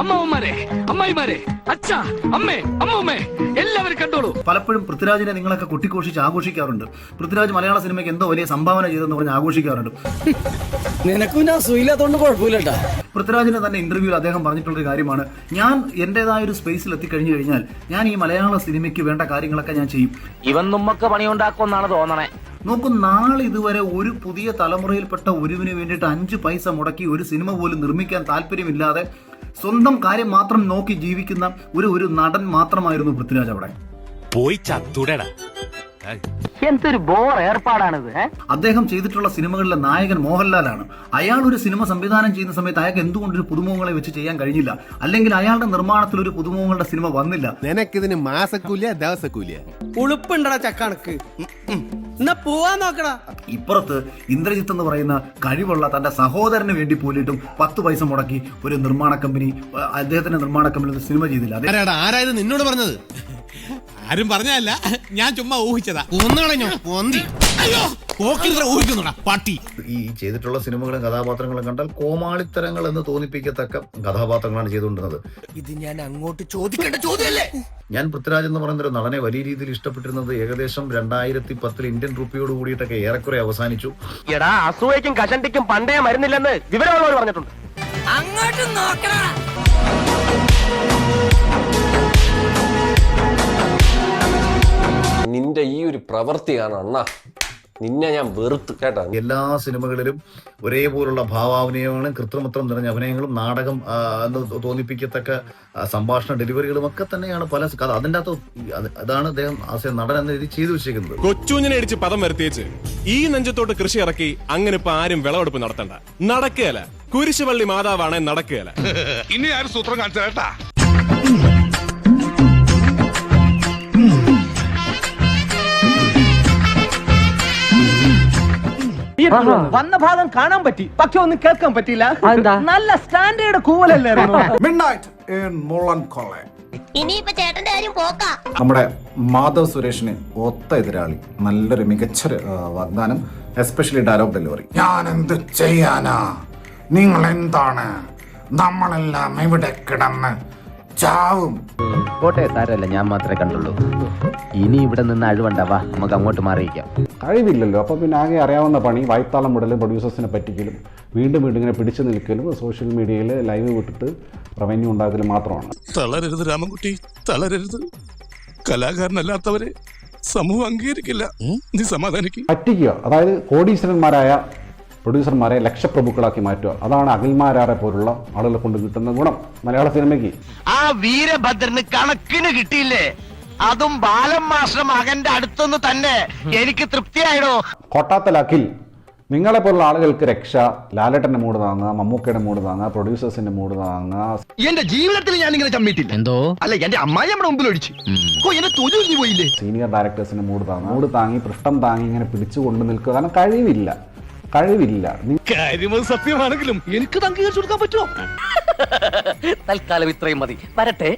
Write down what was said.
അമ്മാവന്മാരെ, അമ്മായിമാരെ, അച്ഛ, അമ്മേ, അമ്മൂമ്മേ, എല്ലാവരും കണ്ടോളൂ. പലപ്പോഴും പൃഥ്വിരാജിനെ നിങ്ങളൊക്കെ കൊട്ടിഘോഷിച്ച് ആഘോഷിക്കാറുണ്ട്. പൃഥ്വിരാജ് മലയാള സിനിമയ്ക്ക് എന്തോ വലിയ സംഭാവന ചെയ്തെന്ന് പറഞ്ഞ് ആഘോഷിക്കാറുണ്ട്. നിനക്കും ഞാൻ സുഖമില്ലാത്തോണ്ട് കുഴപ്പമില്ലട്ടാ. പൃഥ്വിരാജിന്റെ തന്നെ ഇന്റർവ്യൂവിൽ അദ്ദേഹം പറഞ്ഞിട്ടുള്ളൊരു കാര്യമാണ്, ഞാൻ എന്റേതായ ഒരു സ്പേസിൽ എത്തിക്കഴിഞ്ഞു കഴിഞ്ഞാൽ ഞാൻ ഈ മലയാള സിനിമയ്ക്ക് വേണ്ട കാര്യങ്ങളൊക്കെ ഞാൻ ചെയ്യും. ഇവൻ നമ്മക്ക് പണിയുണ്ടാക്കുമെന്നാണ് തോന്നണേ. നോക്കൂ, നാളെ ഇതുവരെ ഒരു പുതിയ തലമുറയിൽപ്പെട്ട ഒരുവിന് വേണ്ടിയിട്ട് 5 പൈസ മുടക്കി ഒരു സിനിമ പോലും നിർമ്മിക്കാൻ താല്പര്യമില്ലാതെ സ്വന്തം കാര്യം മാത്രം നോക്കി ജീവിക്കുന്ന ഒരു നടൻ മാത്രമായിരുന്നു പൃഥ്വിരാജ് അവിടെ. പോയി ചത്തുടടാ. എന്തൊരു ബോർ ഏർപ്പാടാണിത്. അദ്ദേഹം ചെയ്തിട്ടുള്ള സിനിമകളിലെ നായകൻ മോഹൻലാലാണ്. അയാൾ ഒരു സിനിമ സംവിധാനം ചെയ്യുന്ന സമയത്ത് അയാൾക്ക് എന്തുകൊണ്ടൊരു പുതുമുഖങ്ങളെ വെച്ച് ചെയ്യാൻ കഴിഞ്ഞില്ല? അല്ലെങ്കിൽ അയാളുടെ നിർമ്മാണത്തിൽ ഒരു പുതുമുഖങ്ങളുടെ സിനിമ വന്നില്ല? നിനക്കിതിന് മാസക്കൂലിയ ദിവസക്കൂലിയ ഉളുപ്പുണ്ടടാ ചക്കണക്ക്. എന്നാ പോവാൻ നോക്കടാ. ഇപ്പുറത്ത് ഇന്ദ്രജിത്ത് എന്ന് പറയുന്ന കഴിവുള്ള തന്റെ സഹോദരന് വേണ്ടി പോലിട്ടും 10 പൈസ മുടക്കി ഒരു നിർമ്മാണ കമ്പനി, അദ്ദേഹത്തിന്റെ നിർമ്മാണ കമ്പനി സിനിമ ചെയ്തില്ല. ആരായത് നിന്നോട് പറഞ്ഞത്? ആരും പറഞ്ഞല്ല, ഞാൻ ചുമ്മാ ഊഹിച്ചതാ. ഒന്നുകളഞ്ഞോ പാട്ടി. ഈ ചെയ്തിട്ടുള്ള സിനിമകളും കഥാപാത്രങ്ങളും കണ്ടാൽ കോമാളിത്തരങ്ങൾ എന്ന് തോന്നിപ്പിക്കത്തക്ക കഥാപാത്രങ്ങളാണ് ചെയ്തുകൊണ്ടിരുന്നത്. ഇത് ഞാൻ അങ്ങോട്ട് ചോദിക്കേണ്ട ചോദ്യമല്ലേ? ഞാൻ പൃഥ്വിരാജ് എന്ന് പറയുന്ന ഒരു നടനെ വലിയ രീതിയിൽ ഇഷ്ടപ്പെട്ടിരുന്നത് ഏകദേശം 2010 ഇന്ത്യൻ റുപ്പിയോട് കൂടിയിട്ടൊക്കെ ഏറെക്കുറെ അവസാനിച്ചു. എടാ, അസൂയക്കും കഷണ്ടിക്കും പണ്ടേ മരുന്നില്ലെന്ന് വിവരമുള്ളവർ പറഞ്ഞിട്ടുണ്ട്. അങ്ങോട്ട് നോക്കടാ. നിന്റെ ഈ ഒരു പ്രവൃത്തിയാണ് അണ്ണ, നിന്നെ ഞാൻ വെറുത്ത് കേട്ടാ. എല്ലാ സിനിമകളിലും ഒരേപോലുള്ള ഭാവാഭിനയമാണ്, കൃത്രിമത്വം നിറഞ്ഞ അഭിനയങ്ങളും, നാടകം എന്ന് തോന്നിപ്പിക്കത്തക്ക സംഭാഷണ ഡെലിവറികളും ഒക്കെ തന്നെയാണ് പല കഥ. അതിൻ്റെ അകത്ത് അതാണ് അദ്ദേഹം നടൻ എന്ന രീതി ചെയ്തു വെച്ചിരിക്കുന്നത്. കൊച്ചുഞ്ഞിനെ അടിച്ച് പദം വരുത്തിയേച്ച് ഈ നെഞ്ചത്തോട്ട് കൃഷി ഇറക്കി അങ്ങനെ ഇപ്പൊ ആരും വിളവെടുപ്പ് നടത്തണ്ട. നടക്കുകയല്ല, കുരിശുപള്ളി മാതാവാണ് നടക്കുകയല്ല. ഇനി ആരും സൂത്രം കാണിച്ചാ. വന്ന ഭാഗം കാണാൻ പറ്റി, പക്ഷെ ഒന്നും കേൾക്കാൻ പറ്റില്ല. നല്ല സ്റ്റാൻഡേർഡ് കൂവലല്ലായിരുന്നു. ഇനിയിപ്പോ ചേട്ടന്റെ കാര്യം പോക്കാ. നമ്മുടെ മാധവ് സുരേഷിന് ഒത്ത എതിരാളി, നല്ലൊരു മികച്ചൊരു വാഗ്ദാനം, എസ്പെഷ്യലി ഡയലോഗ് ഡെലിവറി. ഞാൻ എന്ത് ചെയ്യാനാ? നിങ്ങൾ എന്താണ്? നമ്മളെല്ലാം ഇവിടെ കിടന്ന് ചാവും. കോട്ടെ സാരല്ല, ഞാൻ മാത്രമേ കണ്ടുള്ളൂ. ഇനി ഇവിടെ നിന്ന് അഴിവണ്ടാവാ, നമുക്ക് അങ്ങോട്ട് മാറിയിക്കാം. കഴിവില്ലല്ലോ. അപ്പോൾ പിന്നെ ആകെ അറിയാവുന്ന പണി വായ്ത്താളം വിടലും പ്രൊഡ്യൂസേഴ്സിനെ പറ്റിക്കലും വീണ്ടും ഇങ്ങനെ പിടിച്ചു നിൽക്കലും സോഷ്യൽ മീഡിയയിൽ ലൈവ് വിട്ടിട്ട് റവന്യൂ ഉണ്ടാക്കലും മാത്രമാണ്. തളരരുത് രാമൻകുട്ടി, തളരരുത്. കലാകാരനല്ലാത്തവരെ സമൂഹം അംഗീകരിക്കില്ല. നീ സമാധാനിക്ക്. പറ്റിക്കുക, അതായത് കോടീശ്വരന്മാരായ പ്രൊഡ്യൂസർമാരെ ലക്ഷപ്രഭുക്കളാക്കി മാറ്റുക. അതാണ് അഖിൽമാരാറെ പോലുള്ള ആളുകളെ കൊണ്ട് കിട്ടുന്ന ഗുണം മലയാള സിനിമയ്ക്ക്. ആ വീരഭദ്രന് കണക്കിന് കിട്ടിയില്ലേ? അതും ബാലൻ മാസ്റ്റർ മകന്റെ അടുത്തൊന്ന് തന്നെ. എനിക്ക് തൃപ്തിയായിടോ. കോട്ടാത്തൽ അഖിൽ, നിങ്ങളെ പോലുള്ള ആളുകൾക്ക് രക്ഷ. ലാലേട്ടന്റെ മൂഡ് താങ്ങുക, മമ്മൂക്കയുടെ മൂഡ് താങ്ങുക, പ്രൊഡ്യൂസേഴ്സിന്റെ മൂഡ് താങ്ങുക. എന്റെ ജീവിതത്തിൽ ഞാൻ ഇങ്ങനെ ചമ്മിട്ടില്ല. എന്തോ അല്ല, എന്റെ അമ്മായി നമ്മുടെ മുമ്പിൽ ഒഴിച്ചു. എന്നെ തൊഴിൽ പോയില്ലേ? സീനിയർ ഡയറക്ടേഴ്സിന്റെ മൂഡ് താങ്ങി പൃഷ്ഠം താങ്ങി ഇങ്ങനെ പിടിച്ചു കൊണ്ട് നിൽക്കുക. കാരണം കഴിവില്ല. കാര്യം സത്യമാണെങ്കിലും എനിക്ക് അംഗീകരിച്ചു കൊടുക്കാൻ പറ്റുമോ? തൽക്കാലം ഇത്രയും മതി. വരട്ടെ.